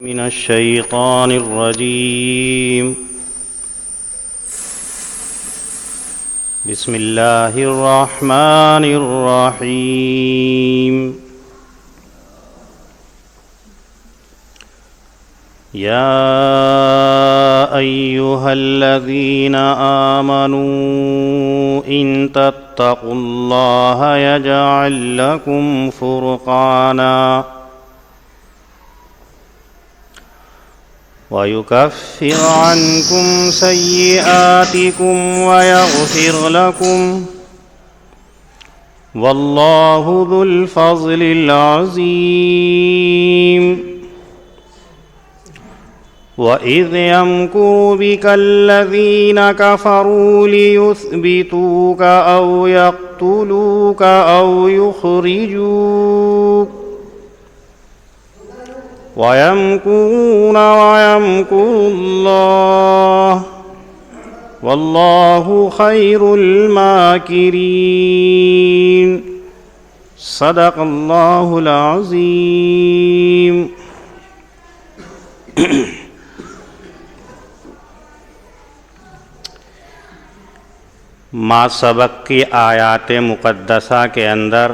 من الشيطان الرجيم. بسم الله الرحمن الرحيم. يا أيها الذين آمنوا إن تتقوا الله يجعل لكم فرقانا ويكفر عنكم سيئاتكم ويغفر لكم والله ذو الفضل العظيم. وإذ يمكر بك الذين كفروا ليثبتوك أو يقتلوك أو يخرجوك ويمكرون ويمكر الله والله خير الماكرين. صدق الله العظيم. ما سبق کی آیات مقدسہ کے اندر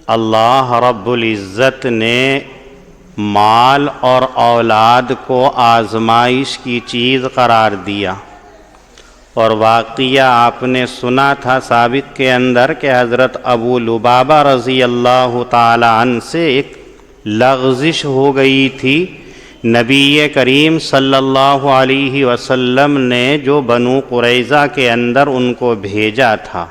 اللہ رب العزت نے مال اور اولاد کو آزمائش کی چیز قرار دیا، اور واقعہ آپ نے سنا تھا سابق کے اندر کہ حضرت ابو لبابہ رضی اللہ تعالی عنہ سے ایک لغزش ہو گئی تھی. نبی کریم صلی اللہ علیہ وسلم نے جو بنو قریظہ کے اندر ان کو بھیجا تھا،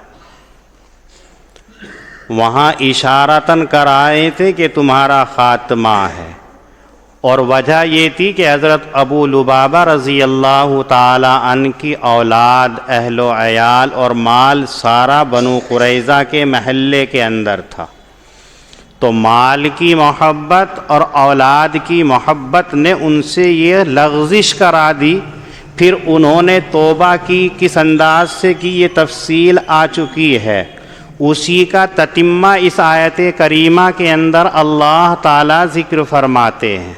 وہاں اشارتاً کرائے تھے کہ تمہارا خاتمہ ہے، اور وجہ یہ تھی کہ حضرت ابو لبابہ رضی اللہ تعالی عنہ کی اولاد، اہل و عیال اور مال سارا بنو قریظہ کے محلے کے اندر تھا. تو مال کی محبت اور اولاد کی محبت نے ان سے یہ لغزش کرا دی. پھر انہوں نے توبہ کی، کس انداز سے کی یہ تفصیل آ چکی ہے. اسی کا تتمہ اس آیت کریمہ کے اندر اللہ تعالیٰ ذکر فرماتے ہیں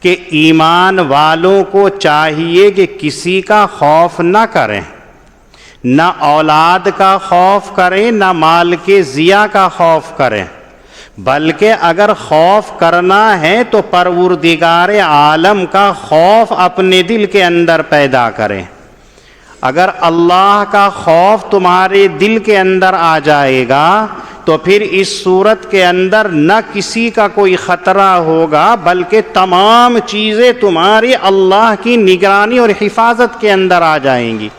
کہ ایمان والوں کو چاہیے کہ کسی کا خوف نہ کریں، نہ اولاد کا خوف کریں، نہ مال کے ضیاع کا خوف کریں، بلکہ اگر خوف کرنا ہے تو پروردگار عالم کا خوف اپنے دل کے اندر پیدا کریں. اگر اللہ کا خوف تمہارے دل کے اندر آ جائے گا تو پھر اس صورت کے اندر نہ کسی کا کوئی خطرہ ہوگا، بلکہ تمام چیزیں تمہاری اللہ کی نگرانی اور حفاظت کے اندر آ جائیں گی.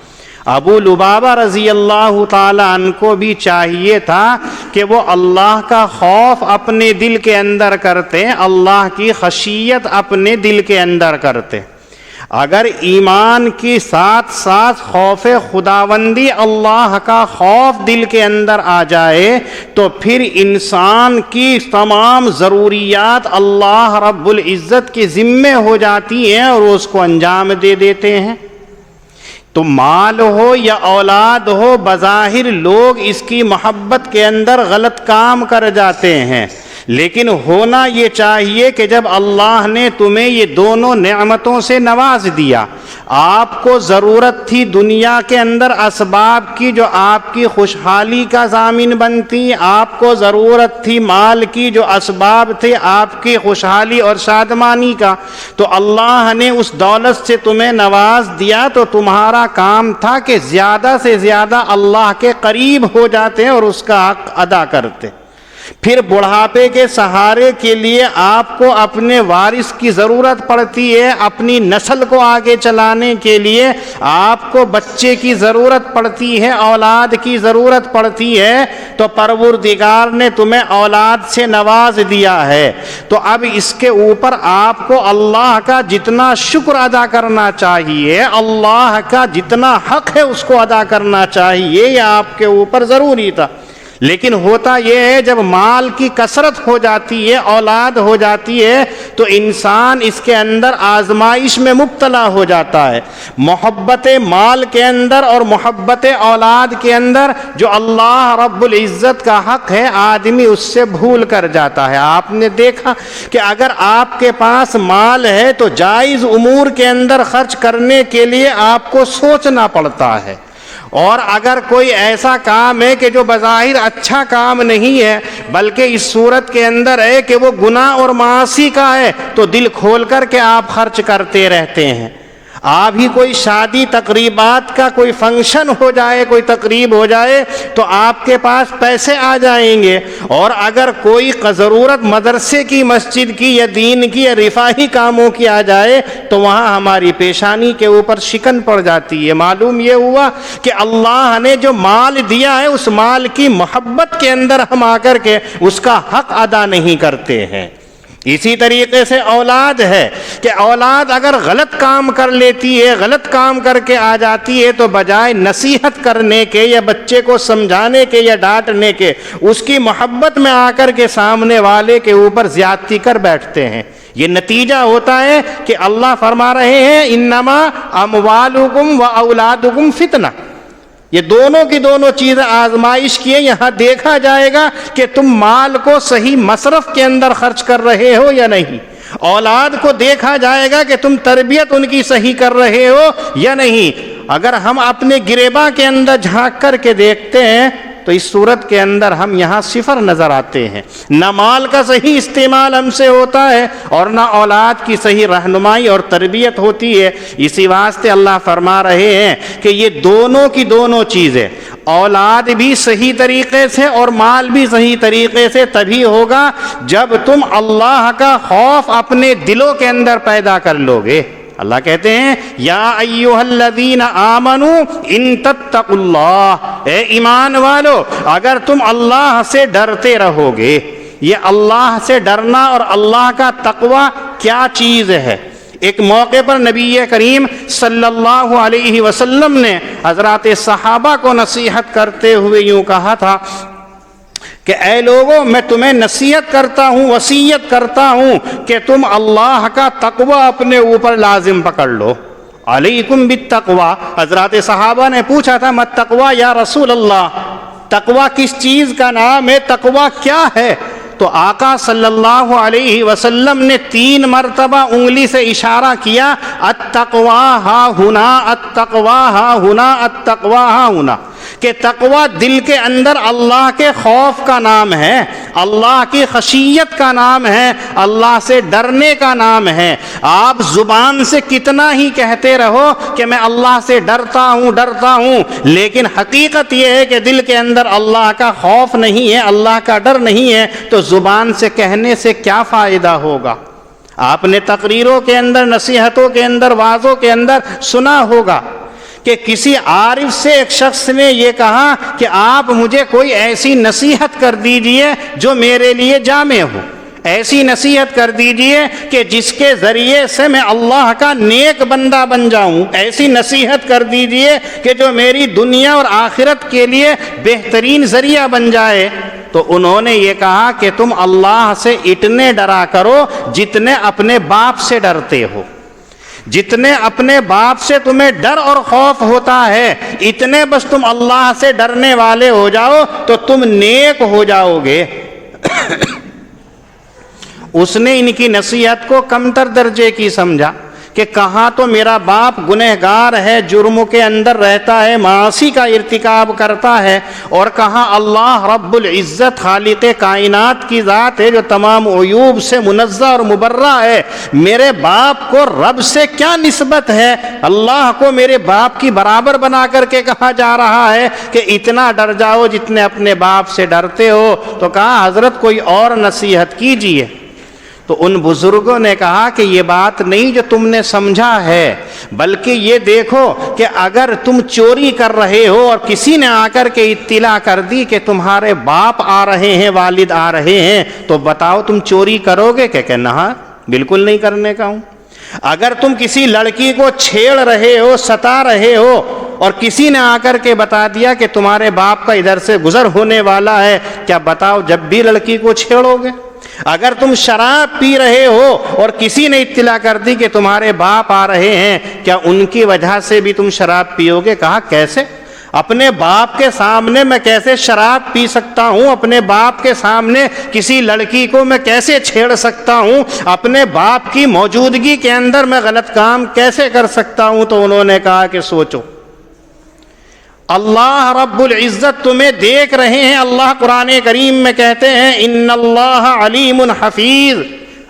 ابو لبابہ رضی اللہ تعالی عنہ کو بھی چاہیے تھا کہ وہ اللہ کا خوف اپنے دل کے اندر کرتے، اللہ کی خشیت اپنے دل کے اندر کرتے. اگر ایمان کے ساتھ ساتھ خوف خداوندی، اللہ کا خوف دل کے اندر آ جائے تو پھر انسان کی تمام ضروریات اللہ رب العزت کے ذمے ہو جاتی ہیں اور اس کو انجام دے دیتے ہیں. تو مال ہو یا اولاد ہو، بظاہر لوگ اس کی محبت کے اندر غلط کام کر جاتے ہیں، لیکن ہونا یہ چاہیے کہ جب اللہ نے تمہیں یہ دونوں نعمتوں سے نواز دیا، آپ کو ضرورت تھی دنیا کے اندر اسباب کی جو آپ کی خوشحالی کا ضامن بنتی، آپ کو ضرورت تھی مال کی جو اسباب تھے آپ کی خوشحالی اور شادمانی کا، تو اللہ نے اس دولت سے تمہیں نواز دیا تو تمہارا کام تھا کہ زیادہ سے زیادہ اللہ کے قریب ہو جاتے اور اس کا حق ادا کرتے. پھر بڑھاپے کے سہارے کے لیے آپ کو اپنے وارث کی ضرورت پڑتی ہے، اپنی نسل کو آگے چلانے کے لیے آپ کو بچے کی ضرورت پڑتی ہے، اولاد کی ضرورت پڑتی ہے. تو پروردگار نے تمہیں اولاد سے نواز دیا ہے، تو اب اس کے اوپر آپ کو اللہ کا جتنا شکر ادا کرنا چاہیے، اللہ کا جتنا حق ہے اس کو ادا کرنا چاہیے، یہ آپ کے اوپر ضروری تھا. لیکن ہوتا یہ ہے جب مال کی کثرت ہو جاتی ہے، اولاد ہو جاتی ہے، تو انسان اس کے اندر آزمائش میں مبتلا ہو جاتا ہے۔ محبت مال کے اندر اور محبت اولاد کے اندر جو اللہ رب العزت کا حق ہے آدمی اس سے بھول کر جاتا ہے۔ آپ نے دیکھا کہ اگر آپ کے پاس مال ہے تو جائز امور کے اندر خرچ کرنے کے لیے آپ کو سوچنا پڑتا ہے، اور اگر کوئی ایسا کام ہے کہ جو بظاہر اچھا کام نہیں ہے بلکہ اس صورت کے اندر ہے کہ وہ گناہ اور معاصی کا ہے تو دل کھول کر کے آپ خرچ کرتے رہتے ہیں۔ آپ ہی کوئی شادی تقریبات کا کوئی فنکشن ہو جائے، کوئی تقریب ہو جائے تو آپ کے پاس پیسے آ جائیں گے، اور اگر کوئی ضرورت مدرسے کی، مسجد کی یا دین کی یا رفاہی کاموں کی آ جائے تو وہاں ہماری پیشانی کے اوپر شکن پڑ جاتی ہے۔ معلوم یہ ہوا کہ اللہ نے جو مال دیا ہے اس مال کی محبت کے اندر ہم آ کر کے اس کا حق ادا نہیں کرتے ہیں۔ اسی طریقے سے اولاد ہے کہ اولاد اگر غلط کام کر لیتی ہے، غلط کام کر کے آ جاتی ہے تو بجائے نصیحت کرنے کے یا بچے کو سمجھانے کے یا ڈانٹنے کے اس کی محبت میں آ کر کے سامنے والے کے اوپر زیادتی کر بیٹھتے ہیں۔ یہ نتیجہ ہوتا ہے کہ اللہ فرما رہے ہیں انما اموالکم و اولادکم فتنہ، یہ دونوں کی دونوں چیزیں آزمائش کی ہیں۔ یہاں دیکھا جائے گا کہ تم مال کو صحیح مصرف کے اندر خرچ کر رہے ہو یا نہیں، اولاد کو دیکھا جائے گا کہ تم تربیت ان کی صحیح کر رہے ہو یا نہیں۔ اگر ہم اپنے گریباں کے اندر جھانک کر کے دیکھتے ہیں تو اس صورت کے اندر ہم یہاں صفر نظر آتے ہیں، نہ مال کا صحیح استعمال ہم سے ہوتا ہے اور نہ اولاد کی صحیح رہنمائی اور تربیت ہوتی ہے۔ اسی واسطے اللہ فرما رہے ہیں کہ یہ دونوں کی دونوں چیزیں، اولاد بھی صحیح طریقے سے اور مال بھی صحیح طریقے سے تبھی ہوگا جب تم اللہ کا خوف اپنے دلوں کے اندر پیدا کر لو گے۔ اللہ کہتے ہیں یا ایھا الذین آمنوا ان تتقوا اللہ، اے ایمان والو اگر تم اللہ سے ڈرتے رہو گے۔ یہ اللہ سے ڈرنا اور اللہ کا تقوی کیا چیز ہے؟ ایک موقع پر نبی کریم صلی اللہ علیہ وسلم نے حضرات صحابہ کو نصیحت کرتے ہوئے یوں کہا تھا کہ اے لوگوں میں تمہیں نصیحت کرتا ہوں، وصیت کرتا ہوں کہ تم اللہ کا تقوی اپنے اوپر لازم پکڑ لو۔ علیکم بالتقوی۔ حضرات صحابہ نے پوچھا تھا مت تقوی یا رسول اللہ، تقوی کس چیز کا نام ہے، تقوی کیا ہے؟ تو آقا صلی اللہ علیہ وسلم نے 3 مرتبہ انگلی سے اشارہ کیا، التقوی ہا ہنا، التقوی ہا ہنا، التقوی ہا ہنا، کہ تقوی دل کے اندر اللہ کے خوف کا نام ہے، اللہ کی خشیت کا نام ہے، اللہ سے ڈرنے کا نام ہے۔ آپ زبان سے کتنا ہی کہتے رہو کہ میں اللہ سے ڈرتا ہوں، لیکن حقیقت یہ ہے کہ دل کے اندر اللہ کا خوف نہیں ہے، اللہ کا ڈر نہیں ہے، تو زبان سے کہنے سے کیا فائدہ ہوگا؟ آپ نے تقریروں کے اندر، نصیحتوں کے اندر، وعظوں کے اندر سنا ہوگا کہ کسی عارف سے ایک شخص نے یہ کہا کہ آپ مجھے کوئی ایسی نصیحت کر دیجئے جو میرے لیے جامع ہو، ایسی نصیحت کر دیجئے کہ جس کے ذریعے سے میں اللہ کا نیک بندہ بن جاؤں، ایسی نصیحت کر دیجئے کہ جو میری دنیا اور آخرت کے لیے بہترین ذریعہ بن جائے۔ تو انہوں نے یہ کہا کہ تم اللہ سے اتنے ڈرا کرو جتنے اپنے باپ سے ڈرتے ہو، جتنے اپنے باپ سے تمہیں ڈر اور خوف ہوتا ہے اتنے بس تم اللہ سے ڈرنے والے ہو جاؤ تو تم نیک ہو جاؤ گے۔ اس نے ان کی نصیحت کو کمتر درجے کی سمجھا کہ کہاں تو میرا باپ گنہگار ہے، جرموں کے اندر رہتا ہے، معاصی کا ارتکاب کرتا ہے، اور کہاں اللہ رب العزت خالق کائنات کی ذات ہے جو تمام عیوب سے منزہ اور مبرہ ہے۔ میرے باپ کو رب سے کیا نسبت ہے؟ اللہ کو میرے باپ کی برابر بنا کر کے کہا جا رہا ہے کہ اتنا ڈر جاؤ جتنے اپنے باپ سے ڈرتے ہو۔ تو کہا حضرت کوئی اور نصیحت کیجیے۔ تو ان بزرگوں نے کہا کہ یہ بات نہیں جو تم نے سمجھا ہے، بلکہ یہ دیکھو کہ اگر تم چوری کر رہے ہو اور کسی نے آ کر کے اطلاع کر دی کہ تمہارے باپ آ رہے ہیں، والد آ رہے ہیں، تو بتاؤ تم چوری کرو گے کہ نہ بالکل نہیں کرنے کا ہوں۔ اگر تم کسی لڑکی کو چھیڑ رہے ہو، ستا رہے ہو، اور کسی نے آ کر کے بتا دیا کہ تمہارے باپ کا ادھر سے گزر ہونے والا ہے، کیا بتاؤ جب بھی لڑکی کو چھیڑو گے؟ اگر تم شراب پی رہے ہو اور کسی نے اطلاع کر دی کہ تمہارے باپ آ رہے ہیں، کیا ان کی وجہ سے بھی تم شراب پیو گے؟ کہا کیسے؟ اپنے باپ کے سامنے میں کیسے شراب پی سکتا ہوں؟ اپنے باپ کے سامنے کسی لڑکی کو میں کیسے چھیڑ سکتا ہوں؟ اپنے باپ کی موجودگی کے اندر میں غلط کام کیسے کر سکتا ہوں؟ تو انہوں نے کہا کہ سوچو، اللہ رب العزت تمہیں دیکھ رہے ہیں۔ اللہ قرآن کریم میں کہتے ہیں ان اللہ علیم حفیظ،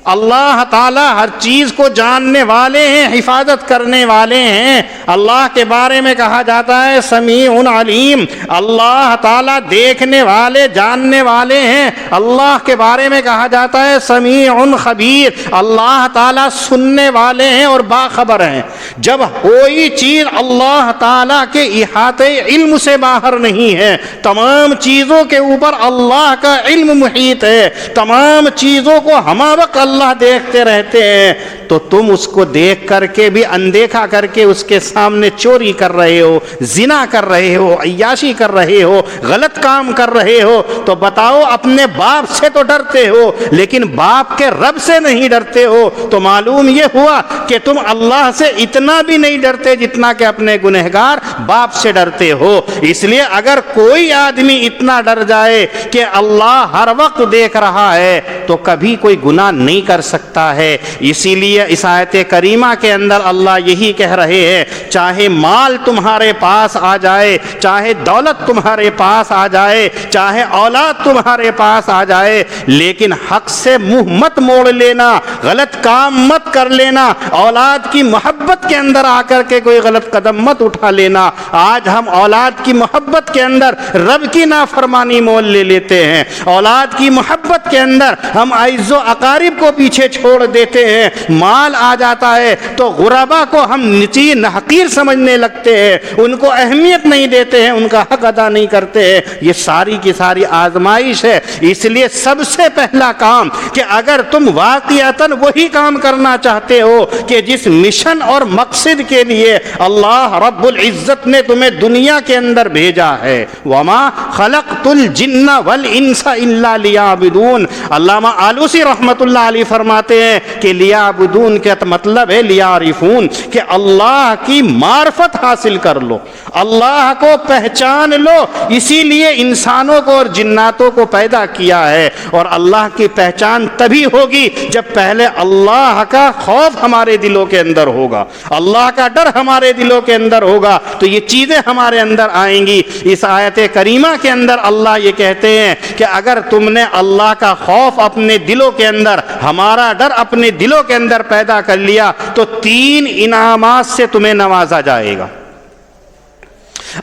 اللہ تعالیٰ ہر چیز کو جاننے والے ہیں، حفاظت کرنے والے ہیں۔ اللہ کے بارے میں کہا جاتا ہے سمیع علیم، اللہ تعالیٰ دیکھنے والے جاننے والے ہیں۔ اللہ کے بارے میں کہا جاتا ہے سمیع خبیر، اللہ تعالیٰ سننے والے ہیں اور باخبر ہیں۔ جب کوئی چیز اللہ تعالیٰ کے احاطے علم سے باہر نہیں ہے، تمام چیزوں کے اوپر اللہ کا علم محیط ہے، تمام چیزوں کو ہمہ وقت اللہ دیکھتے رہتے ہیں، تو تم اس کو دیکھ کر کے بھی اندیکھا کر کے اس کے سامنے چوری کر رہے ہو، زنا کر رہے ہو، عیاشی کر رہے ہو، غلط کام کر رہے ہو، تو بتاؤ اپنے باپ سے تو ڈرتے ہو لیکن باپ کے رب سے نہیں ڈرتے ہو، تو معلوم یہ ہوا کہ تم اللہ سے اتنا بھی نہیں ڈرتے جتنا کہ اپنے گنہگار باپ سے ڈرتے ہو۔ اس لیے اگر کوئی آدمی اتنا ڈر جائے کہ اللہ ہر وقت دیکھ رہا ہے تو کبھی کوئی گناہ نہیں کر سکتا ہے۔ اسی لیے اس آیت کریمہ کے اندر اللہ یہی کہہ رہے ہیں، چاہے مال تمہارے پاس آ جائے، چاہے دولت تمہارے پاس آ جائے، چاہے اولاد تمہارے پاس آ جائے، لیکن حق سے منہ مت موڑ لینا، غلط کام مت کر لینا، اولاد کی محبت کے اندر آ کر کے کوئی غلط قدم مت اٹھا لینا۔ آج ہم اولاد کی محبت کے اندر رب کی نافرمانی مول لے لیتے ہیں، اولاد کی محبت کے اندر ہم اعز و اقارب کو پیچھے چھوڑ دیتے ہیں، مال آ جاتا ہے تو غربا کو ہم نیچی حقیر سمجھنے لگتے ہیں، ان کو اہمیت نہیں دیتے ہیں، ان کا حق ادا نہیں کرتے ہیں۔ یہ ساری کی ساری آزمائش ہے۔ اس لیے سب سے پہلا کام کہ اگر تم واقعتاً وہی کام کرنا چاہتے ہو کہ جس مشن اور مقصد کے لیے اللہ رب العزت نے تمہیں دنیا کے اندر بھیجا ہے، وما خلقت الجن والانس الا لیعبدون، علامہ آلوسی رحمت اللہ علیہ فرماتے ہیں کہ لیعبدون کا مطلب ہے لیعرفون، کہ اللہ کی معرفت حاصل کر لو، اللہ کو پہچان لو۔ اسی لیے انسانوں کو اور جناتوں کو پیدا کیا ہے، اور اللہ کی پہچان تبھی ہوگی جب پہلے اللہ کا خوف ہمارے دلوں کے اندر ہوگا، اللہ کا ڈر ہمارے دلوں کے اندر ہوگا، تو یہ چیزیں ہمارے اندر آئیں گی۔ اس آیت کریمہ کے اندر اللہ یہ کہتے ہیں کہ اگر تم نے اللہ کا خوف اپنے دلوں کے اندر، ہمارا ڈر اپنے دلوں کے اندر پیدا کر لیا، تو 3 انعامات سے تمہیں نوازا جائے گا۔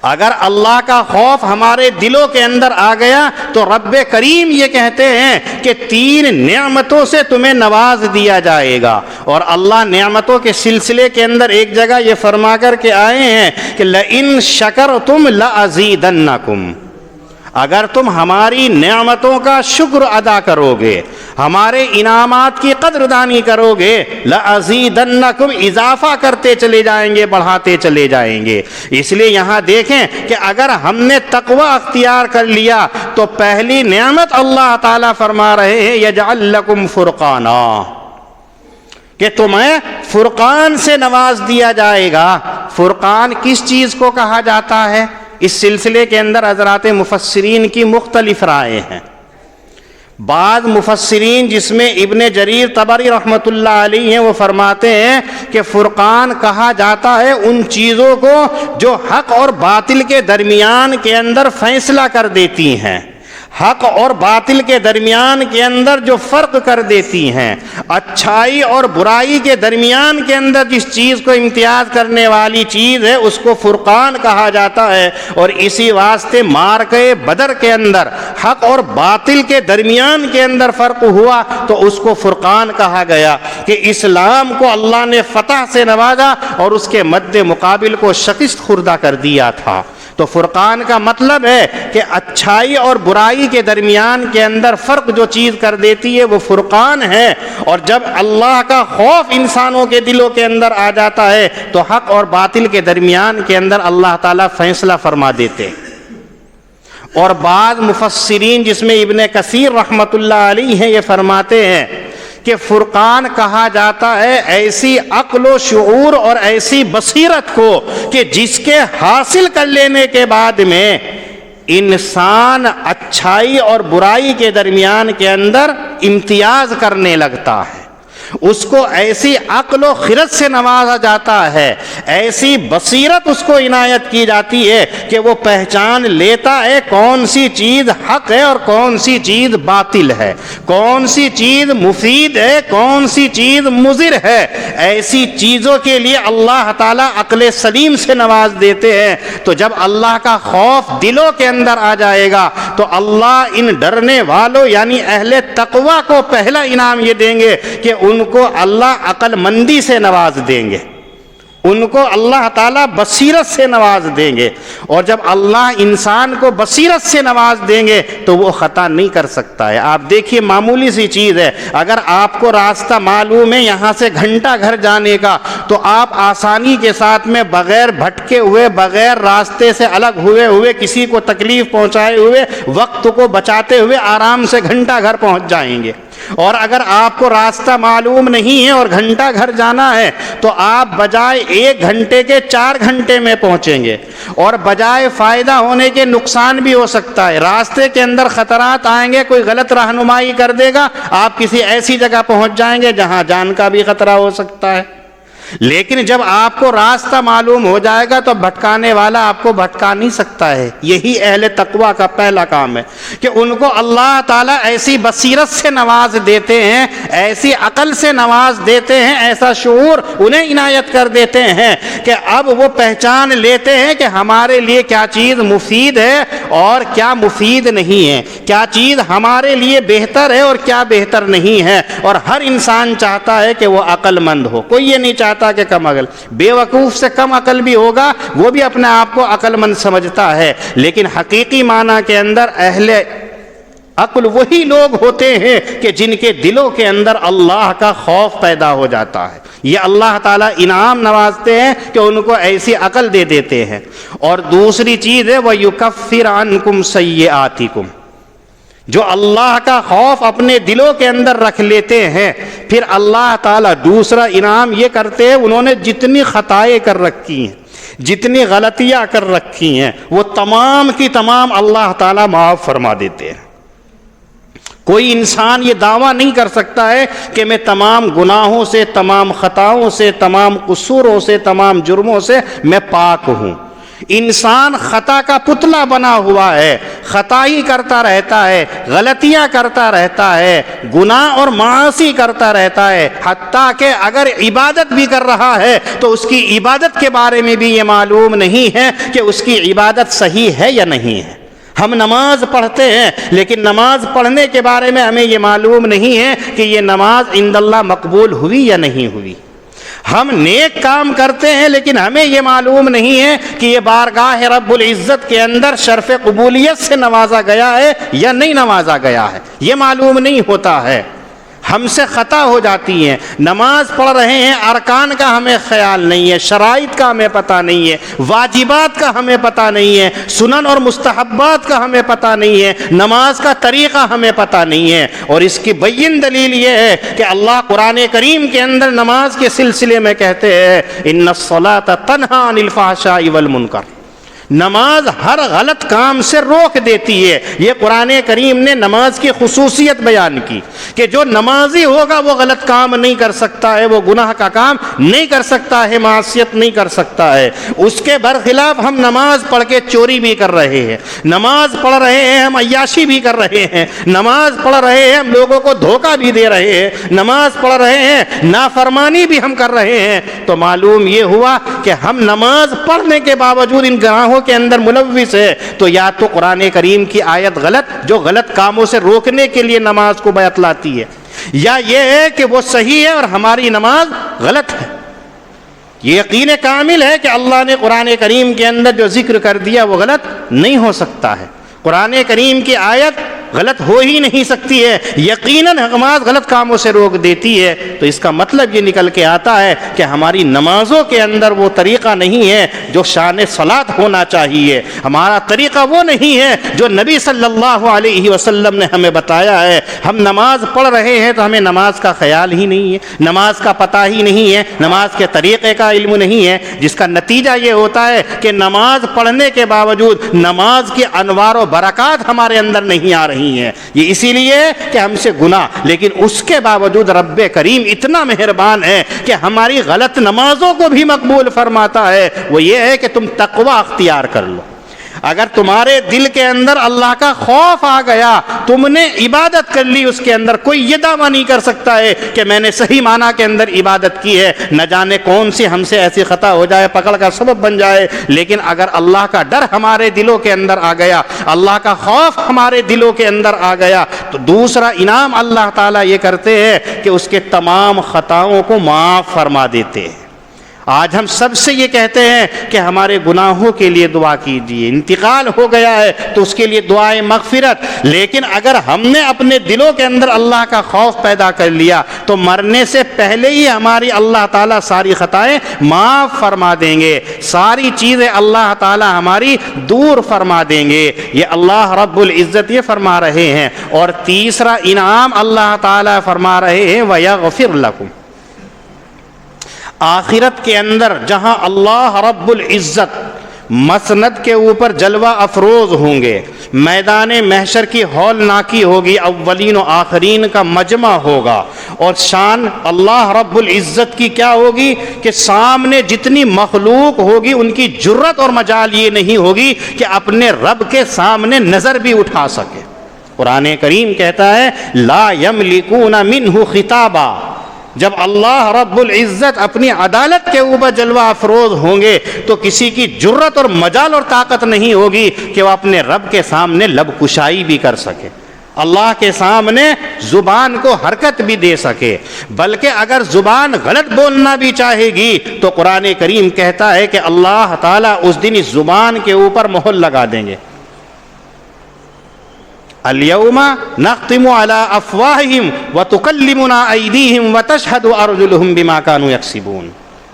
اگر اللہ کا خوف ہمارے دلوں کے اندر آ گیا تو رب کریم یہ کہتے ہیں کہ 3 نعمتوں سے تمہیں نواز دیا جائے گا۔ اور اللہ نعمتوں کے سلسلے کے اندر ایک جگہ یہ فرما کر کے آئے ہیں کہ لَإِن شَكَرْتُمْ لَأَزِيدَنَّكُمْ، اگر تم ہماری نعمتوں کا شکر ادا کرو گے، ہمارے انعامات کی قدردانی کرو گے، لَأَزِيدَنَّكُمْ، اضافہ کرتے چلے جائیں گے، بڑھاتے چلے جائیں گے۔ اس لیے یہاں دیکھیں کہ اگر ہم نے تقوی اختیار کر لیا تو پہلی نعمت اللہ تعالیٰ فرما رہے ہیں يَجْعَلْ لَكُمْ فُرْقَانًا، کہ تمہیں فرقان سے نواز دیا جائے گا۔ فرقان کس چیز کو کہا جاتا ہے؟ اس سلسلے کے اندر حضرات مفسرین کی مختلف رائے ہیں۔ بعض مفسرین جس میں ابن جریر طبری رحمۃ اللہ علیہ ہیں وہ فرماتے ہیں کہ فرقان کہا جاتا ہے ان چیزوں کو جو حق اور باطل کے درمیان کے اندر فیصلہ کر دیتی ہیں، حق اور باطل کے درمیان کے اندر جو فرق کر دیتی ہیں، اچھائی اور برائی کے درمیان کے اندر جس چیز کو امتیاز کرنے والی چیز ہے اس کو فرقان کہا جاتا ہے۔ اور اسی واسطے معرکہ بدر کے اندر حق اور باطل کے درمیان کے اندر فرق ہوا تو اس کو فرقان کہا گیا، کہ اسلام کو اللہ نے فتح سے نوازا اور اس کے مد مقابل کو شکست خوردہ کر دیا تھا۔ تو فرقان کا مطلب ہے کہ اچھائی اور برائی کے درمیان کے اندر فرق جو چیز کر دیتی ہے وہ فرقان ہے۔ اور جب اللہ کا خوف انسانوں کے دلوں کے اندر آ جاتا ہے تو حق اور باطل کے درمیان کے اندر اللہ تعالیٰ فیصلہ فرما دیتے ہیں۔ اور بعض مفسرین جس میں ابن کثیر رحمۃ اللہ علیہ ہیں یہ فرماتے ہیں کہ فرقان کہا جاتا ہے ایسی عقل و شعور اور ایسی بصیرت کو کہ جس کے حاصل کر لینے کے بعد میں انسان اچھائی اور برائی کے درمیان کے اندر امتیاز کرنے لگتا ہے، اس کو ایسی عقل و خرد سے نوازا جاتا ہے، ایسی بصیرت اس کو عنایت کی جاتی ہے کہ وہ پہچان لیتا ہے کون سی چیز حق ہے اور کون سی چیز باطل ہے، کون سی چیز مفید ہے، کون سی چیز مضر ہے۔ ایسی چیزوں کے لیے اللہ تعالیٰ عقل سلیم سے نواز دیتے ہیں۔ تو جب اللہ کا خوف دلوں کے اندر آ جائے گا تو اللہ ان ڈرنے والوں یعنی اہل تقوی کو پہلا انعام یہ دیں گے کہ ان کو اللہ عقل مندی سے نواز دیں گے، ان کو اللہ تعالیٰ بصیرت سے نواز دیں گے، اور جب اللہ انسان کو بصیرت سے نواز دیں گے تو وہ خطا نہیں کر سکتا ہے۔ آپ دیکھیے معمولی سی چیز ہے، اگر آپ کو راستہ معلوم ہے یہاں سے گھنٹہ گھر جانے کا تو آپ آسانی کے ساتھ میں بغیر بھٹکے ہوئے، بغیر راستے سے الگ ہوئے کسی کو تکلیف پہنچائے ہوئے، وقت کو بچاتے ہوئے آرام سے گھنٹہ گھر پہنچ جائیں گے۔ اور اگر آپ کو راستہ معلوم نہیں ہے اور گھنٹہ گھر جانا ہے تو آپ بجائے 1 گھنٹے کے 4 گھنٹے میں پہنچیں گے، اور بجائے فائدہ ہونے کے نقصان بھی ہو سکتا ہے۔ راستے کے اندر خطرات آئیں گے، کوئی غلط رہنمائی کر دے گا، آپ کسی ایسی جگہ پہنچ جائیں گے جہاں جان کا بھی خطرہ ہو سکتا ہے۔ لیکن جب آپ کو راستہ معلوم ہو جائے گا تو بھٹکانے والا آپ کو بھٹکا نہیں سکتا ہے۔ یہی اہل تقوی کا پہلا کام ہے کہ ان کو اللہ تعالیٰ ایسی بصیرت سے نواز دیتے ہیں، ایسی عقل سے نواز دیتے ہیں، ایسا شعور انہیں عنایت کر دیتے ہیں کہ اب وہ پہچان لیتے ہیں کہ ہمارے لیے کیا چیز مفید ہے اور کیا مفید نہیں ہے، کیا چیز ہمارے لیے بہتر ہے اور کیا بہتر نہیں ہے۔ اور ہر انسان چاہتا ہے کہ وہ عقل مند ہو، کوئی یہ نہیں چاہتا کہ کم عقل، بے وقوف سے کم عقل بھی ہوگا وہ بھی اپنے آپ کو عقل مند سمجھتا ہے، لیکن حقیقی معنی کے اندر اہل عقل وہی لوگ ہوتے ہیں کہ جن کے دلوں کے اندر اللہ کا خوف پیدا ہو جاتا ہے۔ یہ اللہ تعالیٰ انعام نوازتے ہیں کہ ان کو ایسی عقل دے دیتے ہیں۔ اور دوسری چیز ہے وَيُكَفِّرْ عَنْكُمْ سَيِّئَاتِكُمْ، جو اللہ کا خوف اپنے دلوں کے اندر رکھ لیتے ہیں، پھر اللہ تعالیٰ دوسرا انعام یہ کرتے ہیں انہوں نے جتنی خطائیں کر رکھی ہیں، جتنی غلطیاں کر رکھی ہیں، وہ تمام کی تمام اللہ تعالیٰ معاف فرما دیتے ہیں۔ کوئی انسان یہ دعویٰ نہیں کر سکتا ہے کہ میں تمام گناہوں سے، تمام خطاؤں سے، تمام قصوروں سے، تمام جرموں سے میں پاک ہوں۔ انسان خطا کا پتلا بنا ہوا ہے، خطا ہی کرتا رہتا ہے، غلطیاں کرتا رہتا ہے، گناہ اور معاصی کرتا رہتا ہے، حتیٰ کہ اگر عبادت بھی کر رہا ہے تو اس کی عبادت کے بارے میں بھی یہ معلوم نہیں ہے کہ اس کی عبادت صحیح ہے یا نہیں ہے۔ ہم نماز پڑھتے ہیں لیکن نماز پڑھنے کے بارے میں ہمیں یہ معلوم نہیں ہے کہ یہ نماز عند اللہ مقبول ہوئی یا نہیں ہوئی۔ ہم نیک کام کرتے ہیں لیکن ہمیں یہ معلوم نہیں ہے کہ یہ بارگاہ رب العزت کے اندر شرف قبولیت سے نوازا گیا ہے یا نہیں نوازا گیا ہے، یہ معلوم نہیں ہوتا ہے۔ ہم سے خطا ہو جاتی ہیں، نماز پڑھ رہے ہیں، ارکان کا ہمیں خیال نہیں ہے، شرائط کا ہمیں پتہ نہیں ہے، واجبات کا ہمیں پتہ نہیں ہے، سنن اور مستحبات کا ہمیں پتہ نہیں ہے، نماز کا طریقہ ہمیں پتہ نہیں ہے۔ اور اس کی بین دلیل یہ ہے کہ اللہ قرآن کریم کے اندر نماز کے سلسلے میں کہتے ہیں ان الصلاۃ تنہی عن الفحشاء والمنکر، نماز ہر غلط کام سے روک دیتی ہے۔ یہ قرآن کریم نے نماز کی خصوصیت بیان کی کہ جو نمازی ہوگا وہ غلط کام نہیں کر سکتا ہے، وہ گناہ کا کام نہیں کر سکتا ہے، معصیت نہیں کر سکتا ہے۔ اس کے برخلاف ہم نماز پڑھ کے چوری بھی کر رہے ہیں، نماز پڑھ رہے ہیں ہم عیاشی بھی کر رہے ہیں، نماز پڑھ رہے ہیں ہم لوگوں کو دھوکہ بھی دے رہے ہیں، نماز پڑھ رہے ہیں نافرمانی بھی ہم کر رہے ہیں۔ تو معلوم یہ ہوا کہ ہم نماز پڑھنے کے باوجود ان گناہوں کے اندر ملوث ہے۔ تو یا تو قرآن کریم کی آیت غلط جو غلط کاموں سے روکنے کے لیے نماز کو بتلاتی ہے، یا یہ ہے کہ وہ صحیح ہے اور ہماری نماز غلط ہے۔ یہ یقین کامل ہے کہ اللہ نے قرآن کریم کے اندر جو ذکر کر دیا وہ غلط نہیں ہو سکتا ہے۔ قرآن کریم کی آیت غلط ہو ہی نہیں سکتی ہے، یقیناً نماز غلط کاموں سے روک دیتی ہے، تو اس کا مطلب یہ نکل کے آتا ہے کہ ہماری نمازوں کے اندر وہ طریقہ نہیں ہے جو شان صلاۃ ہونا چاہیے، ہمارا طریقہ وہ نہیں ہے جو نبی صلی اللہ علیہ وسلم نے ہمیں بتایا ہے۔ ہم نماز پڑھ رہے ہیں تو ہمیں نماز کا خیال ہی نہیں ہے، نماز کا پتہ ہی نہیں ہے، نماز کے طریقے کا علم نہیں ہے، جس کا نتیجہ یہ ہوتا ہے کہ نماز پڑھنے کے باوجود نماز کے انوار و برکات ہمارے اندر نہیں آ رہی ہیں۔ یہ اسی لیے کہ ہم سے گناہ، لیکن اس کے باوجود رب کریم اتنا مہربان ہے کہ ہماری غلط نمازوں کو بھی مقبول فرماتا ہے۔ وہ یہ ہے کہ تم تقوی اختیار کر لو۔ اگر تمہارے دل کے اندر اللہ کا خوف آ گیا، تم نے عبادت کر لی، اس کے اندر کوئی یہ دعویٰ نہیں کر سکتا ہے کہ میں نے صحیح معنی کے اندر عبادت کی ہے، نہ جانے کون سی ہم سے ایسی خطا ہو جائے، پکڑ کا سبب بن جائے۔ لیکن اگر اللہ کا ڈر ہمارے دلوں کے اندر آ گیا، اللہ کا خوف ہمارے دلوں کے اندر آ گیا، تو دوسرا انعام اللہ تعالیٰ یہ کرتے ہیں کہ اس کے تمام خطاؤں کو معاف فرما دیتے ہیں۔ آج ہم سب سے یہ کہتے ہیں کہ ہمارے گناہوں کے لیے دعا کیجیے، انتقال ہو گیا ہے تو اس کے لیے دعائے مغفرت، لیکن اگر ہم نے اپنے دلوں کے اندر اللہ کا خوف پیدا کر لیا تو مرنے سے پہلے ہی ہماری اللہ تعالیٰ ساری خطائیں معاف فرما دیں گے، ساری چیزیں اللہ تعالیٰ ہماری دور فرما دیں گے۔ یہ اللہ رب العزت یہ فرما رہے ہیں۔ اور تیسرا انعام اللہ تعالیٰ فرما رہے ہیں وَيَغْفِرْ لَكُمْ۔ آخرت کے اندر جہاں اللہ رب العزت مسند کے اوپر جلوہ افروز ہوں گے، میدان محشر کی ہولناکی ہوگی، اولین و آخرین کا مجمع ہوگا، اور شان اللہ رب العزت کی کیا ہوگی کہ سامنے جتنی مخلوق ہوگی ان کی جرت اور مجال یہ نہیں ہوگی کہ اپنے رب کے سامنے نظر بھی اٹھا سکے۔ قرآن کریم کہتا ہے لا یملکون منہ خطابا، جب اللہ رب العزت اپنی عدالت کے اوپر جلوہ افروز ہوں گے تو کسی کی جرت اور مجال اور طاقت نہیں ہوگی کہ وہ اپنے رب کے سامنے لب کشائی بھی کر سکے، اللہ کے سامنے زبان کو حرکت بھی دے سکے، بلکہ اگر زبان غلط بولنا بھی چاہے گی تو قرآن کریم کہتا ہے کہ اللہ تعالیٰ اس دن اس زبان کے اوپر مہر لگا دیں گے۔ اليوم نختم على افواہہم وتکلمنا ایدیہم وتشہد ارجلہم بما كانوا یکسبون۔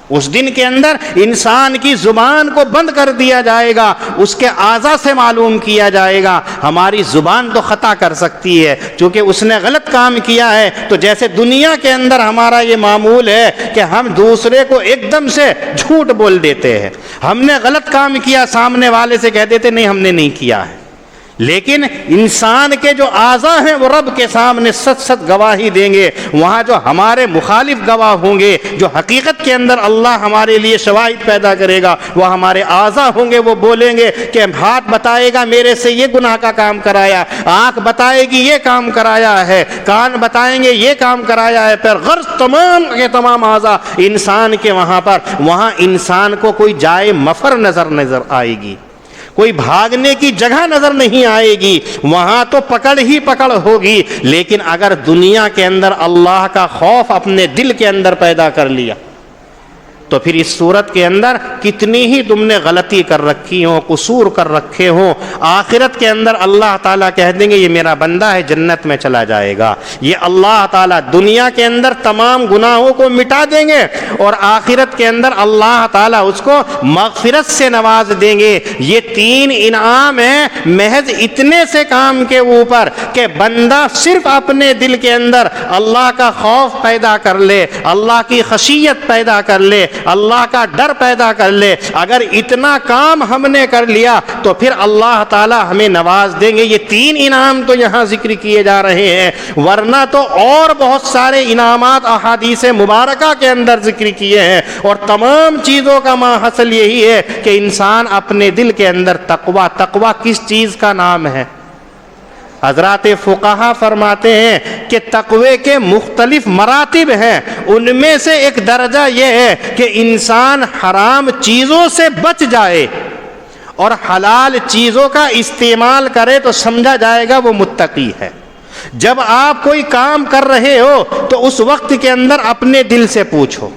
اس دن کے اندر انسان کی زبان کو بند کر دیا جائے گا، اس کے اعضاء سے معلوم کیا جائے گا۔ ہماری زبان تو خطا کر سکتی ہے چونکہ اس نے غلط کام کیا ہے، تو جیسے دنیا کے اندر ہمارا یہ معمول ہے کہ ہم دوسرے کو ایک دم سے جھوٹ بول دیتے ہیں، ہم نے غلط کام کیا سامنے والے سے کہہ دیتے نہیں ہم نے نہیں کیا ہے، لیکن انسان کے جو اعضاء ہیں وہ رب کے سامنے سچ سچ گواہی دیں گے۔ وہاں جو ہمارے مخالف گواہ ہوں گے، جو حقیقت کے اندر اللہ ہمارے لیے شواہد پیدا کرے گا، وہ ہمارے اعضاء ہوں گے، وہ بولیں گے کہ ہاتھ بتائے گا میرے سے یہ گناہ کا کام کرایا، آنکھ بتائے گی یہ کام کرایا ہے، کان بتائیں گے یہ کام کرایا ہے، پھر غرض تمام کے تمام اعضاء انسان کے وہاں انسان کو کوئی جائے مفر نظر آئے گی، کوئی بھاگنے کی جگہ نظر نہیں آئے گی، وہاں تو پکڑ ہی پکڑ ہوگی۔ لیکن اگر دنیا کے اندر اللہ کا خوف اپنے دل کے اندر پیدا کر لیا تو پھر اس صورت کے اندر کتنی ہی تم نے غلطی کر رکھی ہو، قصور کر رکھے ہوں، آخرت کے اندر اللہ تعالیٰ کہہ دیں گے یہ میرا بندہ ہے، جنت میں چلا جائے گا۔ یہ اللہ تعالیٰ دنیا کے اندر تمام گناہوں کو مٹا دیں گے اور آخرت کے اندر اللہ تعالیٰ اس کو مغفرت سے نواز دیں گے۔ یہ تین انعام ہیں محض اتنے سے کام کے اوپر کہ بندہ صرف اپنے دل کے اندر اللہ کا خوف پیدا کر لے، اللہ کی خشیت پیدا کر لے، اللہ کا ڈر پیدا کر لے۔ اگر اتنا کام ہم نے کر لیا تو پھر اللہ تعالی ہمیں نواز دیں گے۔ یہ تین انعام تو یہاں ذکر کیے جا رہے ہیں، ورنہ تو اور بہت سارے انعامات احادیث مبارکہ کے اندر ذکر کیے ہیں، اور تمام چیزوں کا ماحصل یہی ہے کہ انسان اپنے دل کے اندر تقوی کس چیز کا نام ہے؟ حضرات فقہا فرماتے ہیں کہ تقوی کے مختلف مراتب ہیں، ان میں سے ایک درجہ یہ ہے کہ انسان حرام چیزوں سے بچ جائے اور حلال چیزوں کا استعمال کرے تو سمجھا جائے گا وہ متقی ہے۔ جب آپ کوئی کام کر رہے ہو تو اس وقت کے اندر اپنے دل سے پوچھو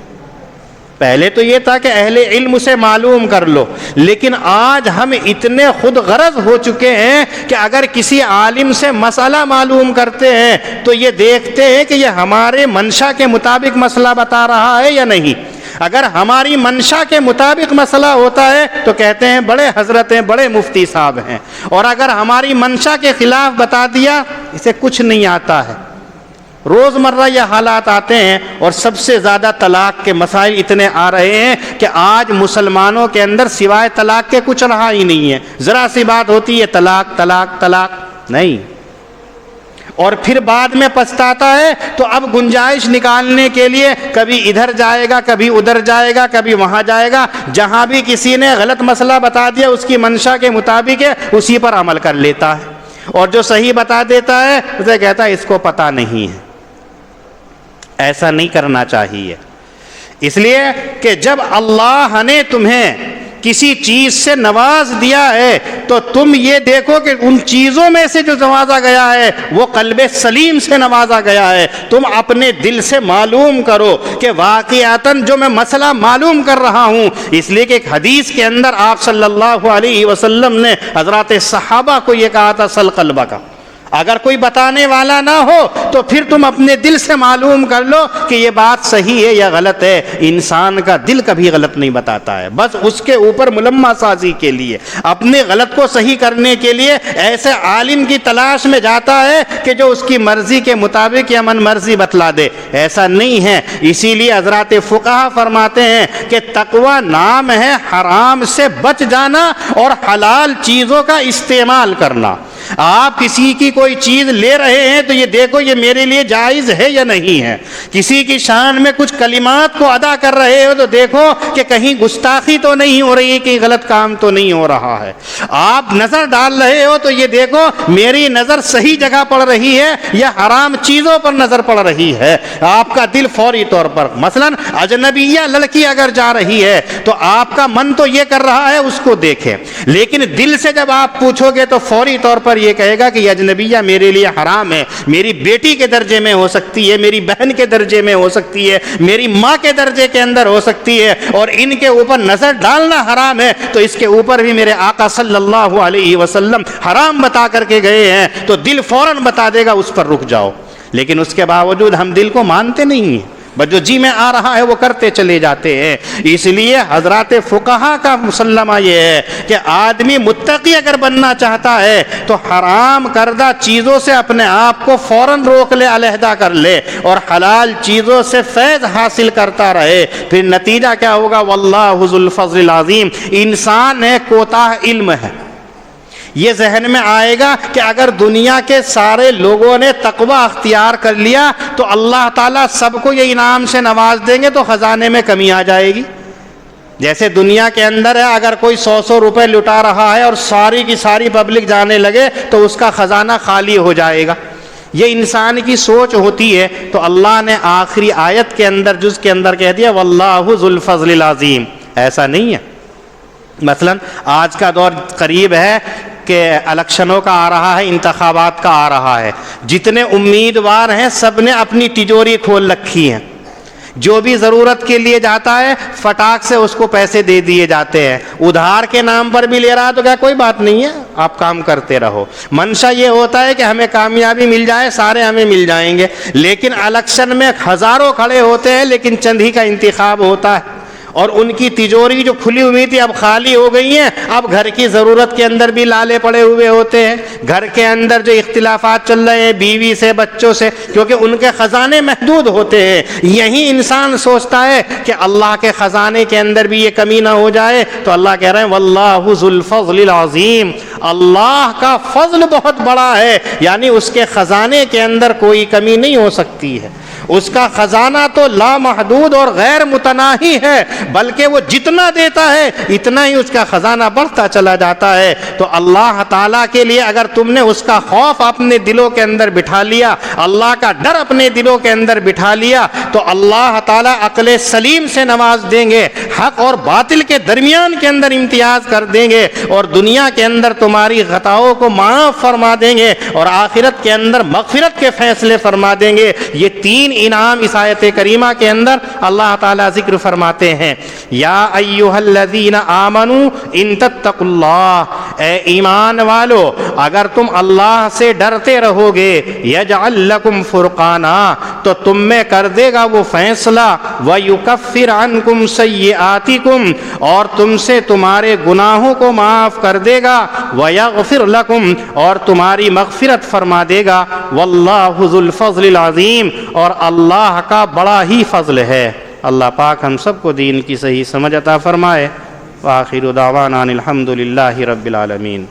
پہلے تو یہ تھا کہ اہل علم سے معلوم کر لو، لیکن آج ہم اتنے خود غرض ہو چکے ہیں کہ اگر کسی عالم سے مسئلہ معلوم کرتے ہیں تو یہ دیکھتے ہیں کہ یہ ہمارے منشا کے مطابق مسئلہ بتا رہا ہے یا نہیں۔ اگر ہماری منشا کے مطابق مسئلہ ہوتا ہے تو کہتے ہیں بڑے حضرت ہیں، بڑے مفتی صاحب ہیں، اور اگر ہماری منشا کے خلاف بتا دیا اسے کچھ نہیں آتا ہے۔ روزمرہ یہ حالات آتے ہیں، اور سب سے زیادہ طلاق کے مسائل اتنے آ رہے ہیں کہ آج مسلمانوں کے اندر سوائے طلاق کے کچھ رہا ہی نہیں ہے۔ ذرا سی بات ہوتی ہے طلاق طلاق طلاق، نہیں، اور پھر بعد میں پچھتاتا ہے تو اب گنجائش نکالنے کے لیے کبھی ادھر جائے گا، کبھی ادھر جائے گا، کبھی وہاں جائے گا، جہاں بھی کسی نے غلط مسئلہ بتا دیا اس کی منشا کے مطابق ہے اسی پر عمل کر لیتا ہے، اور جو صحیح بتا دیتا ہے اسے کہتا ہے اس کو پتہ نہیں ہے۔ ایسا نہیں کرنا چاہیے، اس لیے کہ جب اللہ نے تمہیں کسی چیز سے نواز دیا ہے تو تم یہ دیکھو کہ ان چیزوں میں سے جو نوازا گیا ہے وہ قلب سلیم سے نوازا گیا ہے۔ تم اپنے دل سے معلوم کرو کہ واقعاتاً جو میں مسئلہ معلوم کر رہا ہوں، اس لیے کہ ایک حدیث کے اندر آپ صلی اللہ علیہ وسلم نے حضرات صحابہ کو یہ کہا تھا سل قلبہ کا، اگر کوئی بتانے والا نہ ہو تو پھر تم اپنے دل سے معلوم کر لو کہ یہ بات صحیح ہے یا غلط ہے۔ انسان کا دل کبھی غلط نہیں بتاتا ہے، بس اس کے اوپر ملمہ سازی کے لیے، اپنے غلط کو صحیح کرنے کے لیے ایسے عالم کی تلاش میں جاتا ہے کہ جو اس کی مرضی کے مطابق یا من مرضی بتلا دے۔ ایسا نہیں ہے، اسی لیے حضرات فقہا فرماتے ہیں کہ تقوی نام ہے حرام سے بچ جانا اور حلال چیزوں کا استعمال کرنا۔ آپ کسی کی کوئی چیز لے رہے ہیں تو یہ دیکھو یہ میرے لیے جائز ہے یا نہیں ہے۔ کسی کی شان میں کچھ کلمات کو ادا کر رہے ہو تو دیکھو کہ کہیں گستاخی تو نہیں ہو رہی، کہیں غلط کام تو نہیں ہو رہا ہے۔ آپ نظر ڈال رہے ہو تو یہ دیکھو میری نظر صحیح جگہ پڑ رہی ہے یا حرام چیزوں پر نظر پڑ رہی ہے۔ آپ کا دل فوری طور پر، مثلا اجنبیہ لڑکی اگر جا رہی ہے تو آپ کا من تو یہ کر رہا ہے اس کو دیکھے، لیکن دل سے جب آپ پوچھو گے تو فوری طور پر یہ کہے گا کہ یہ اجنبیہ میرے لیے حرام ہے، میری بیٹی کے درجے میں ہو سکتی ہے، میری بہن کے درجے میں ہو سکتی ہے، میری ماں کے درجے کے اندر ہو سکتی ہے، اور ان کے اوپر نظر ڈالنا حرام ہے تو اس کے اوپر بھی میرے آقا صلی اللہ علیہ وسلم حرام بتا کر کے گئے ہیں، تو دل فوراً بتا دے گا اس پر رک جاؤ۔ لیکن اس کے باوجود ہم دل کو مانتے نہیں ہیں، بس جو جی میں آ رہا ہے وہ کرتے چلے جاتے ہیں۔ اس لیے حضرات فقہا کا مسلمہ یہ ہے کہ آدمی متقی اگر بننا چاہتا ہے تو حرام کردہ چیزوں سے اپنے آپ کو فوراً روک لے، علیحدہ کر لے، اور حلال چیزوں سے فیض حاصل کرتا رہے۔ پھر نتیجہ کیا ہوگا؟ واللہ ذو الفضل العظیم۔ انسان ہے کوتاہ علم ہے، یہ ذہن میں آئے گا کہ اگر دنیا کے سارے لوگوں نے تقوی اختیار کر لیا تو اللہ تعالیٰ سب کو یہ انعام سے نواز دیں گے تو خزانے میں کمی آ جائے گی۔ جیسے دنیا کے اندر ہے، اگر کوئی 100 روپے لٹا رہا ہے اور ساری کی ساری پبلک جانے لگے تو اس کا خزانہ خالی ہو جائے گا۔ یہ انسان کی سوچ ہوتی ہے، تو اللہ نے آخری آیت کے اندر جز کے اندر کہہ دیا واللہ ذو الفضل العظیم۔ ایسا نہیں ہے۔ مثلا آج کا دور قریب ہے کہ الیکشنوں کا آ رہا ہے، انتخابات کا آ رہا ہے، جتنے امیدوار ہیں سب نے اپنی تجوری کھول رکھی ہیں، جو بھی ضرورت کے لیے جاتا ہے فٹاک سے اس کو پیسے دے دیے جاتے ہیں۔ ادھار کے نام پر بھی لے رہا تو کیا کوئی بات نہیں ہے، آپ کام کرتے رہو۔ منشا یہ ہوتا ہے کہ ہمیں کامیابی مل جائے، سارے ہمیں مل جائیں گے، لیکن الیکشن میں ہزاروں کھڑے ہوتے ہیں لیکن چند ہی کا انتخاب ہوتا ہے، اور ان کی تجوری جو کھلی ہوئی تھی اب خالی ہو گئی ہیں۔ اب گھر کی ضرورت کے اندر بھی لالے پڑے ہوئے ہوتے ہیں، گھر کے اندر جو اختلافات چل رہے ہیں بیوی سے، بچوں سے، کیونکہ ان کے خزانے محدود ہوتے ہیں۔ یہی انسان سوچتا ہے کہ اللہ کے خزانے کے اندر بھی یہ کمی نہ ہو جائے، تو اللہ کہہ رہے ہیں واللہ ذو الفضل العظیم۔ اللہ کا فضل بہت بڑا ہے، یعنی اس کے خزانے کے اندر کوئی کمی نہیں ہو سکتی ہے۔ اس کا خزانہ تو لامحدود اور غیر متناہی ہے، بلکہ وہ جتنا دیتا ہے اتنا ہی اس کا خزانہ بڑھتا چلا جاتا ہے۔ تو اللہ تعالیٰ کے لیے اگر تم نے اس کا خوف اپنے دلوں کے اندر بٹھا لیا، اللہ کا ڈر اپنے دلوں کے اندر بٹھا لیا، تو اللہ تعالیٰ عقل سلیم سے نواز دیں گے، حق اور باطل کے درمیان کے اندر امتیاز کر دیں گے، اور دنیا کے اندر تمہاری خطاؤں کو معاف فرما دیں گے، اور آخرت کے اندر مغفرت کے فیصلے فرما دیں گے۔ یہ تین انعام اس آیت کریمہ کے اندر اللہ تعالیٰ ذکر فرماتے ہیں، یا ایھا الذین آمنوا ان تتقوا اللہ، اے ایمان والو اگر تم اللہ سے ڈرتے رہو گے، یجعل لکم فرقانا، تو تم میں کر دے گا وہ فیصلہ، ویکفر عنکم سیئاتکم، اور تم سے تمہارے گناہوں کو معاف کر دے گا، ویغفر لکم، اور تمہاری مغفرت فرما دے گا، واللہ ذو الفضل العظیم، اور اللہ کا بڑا ہی فضل ہے۔ اللہ پاک ہم سب کو دین کی صحیح سمجھ عطا فرمائے۔ وآخر دعوانا ان الحمد للہ رب العالمین۔